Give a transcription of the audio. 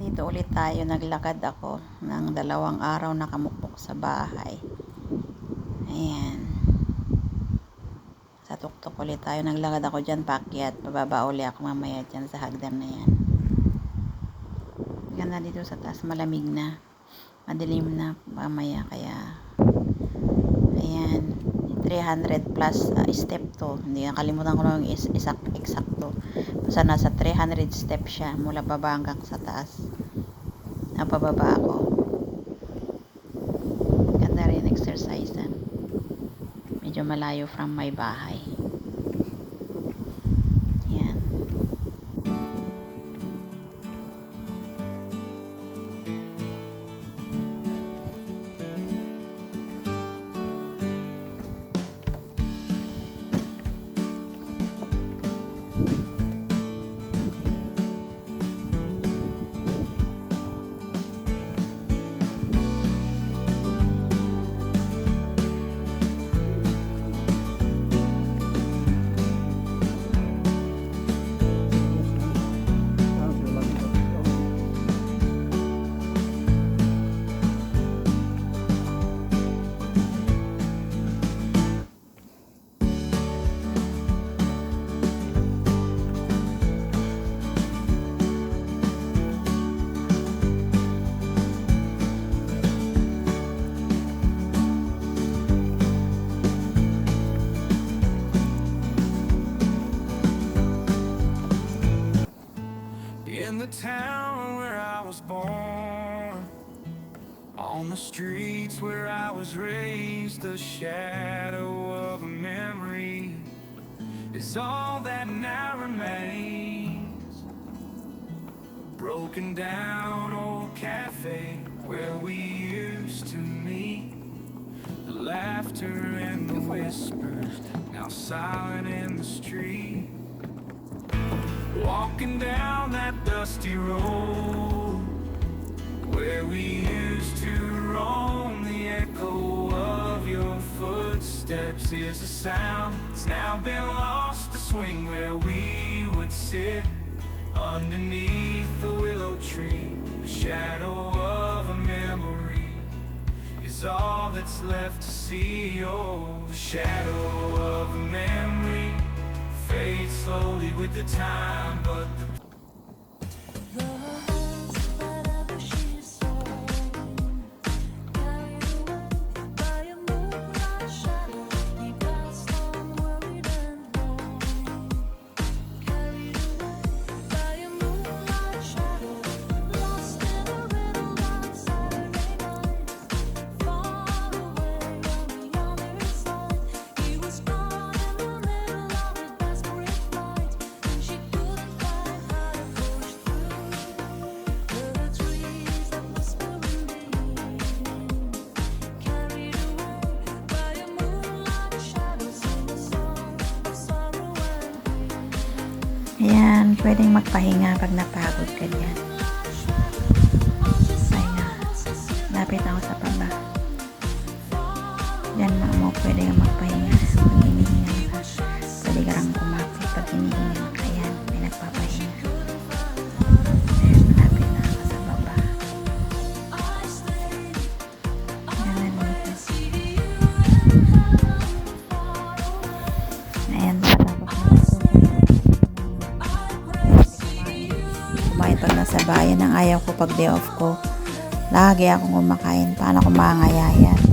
Nandito ulit tayo, naglakad ako ng 2 araw nakamukmok sa bahay. Ayan. Sa tuktok ulit tayo, naglakad ako dyan, paakyat. Pababa ulit ako mamaya dyan sa hagdan na yan. Ganda dito sa taas, malamig na. Madilim na mamaya, kaya ayan. 300 plus step to. Hindi, nakalimutan ko na yung eksakto. Basta nasa 300 step siya mula baba hanggang sa taas. Napababa ako. Ganda rin exercise. Medyo malayo from my bahay. Yan. In the town where I was born, on the streets where I was raised, the shadow of a memory is all that now remains. A broken down old cafe where we used to meet, the laughter and the whispers now silent in the street. Walking down that dusty road where we used to roam, the echo of your footsteps is a sound that's now been lost. The swing where we would sit underneath the willow tree, the shadow of a memory is all that's left to see. Oh, the shadow of a memory fades slowly with the time, but Ayan, pwedeng magpahinga pag napagod ka dyan. Pahinga. Lapit ako sa baba. Dyan mo pwede kang magpahinga. Pag hinihinga ka, pwede ka lang kumapit pag hinihinga ka. Ayan, may nagpapahinga. Lapit na ako sa baba. Ayan, nandito. Ayan, pag nasa bayan, ang ayaw ko pag day off ko, lagi akong kumakain. Paano ko mangayayat?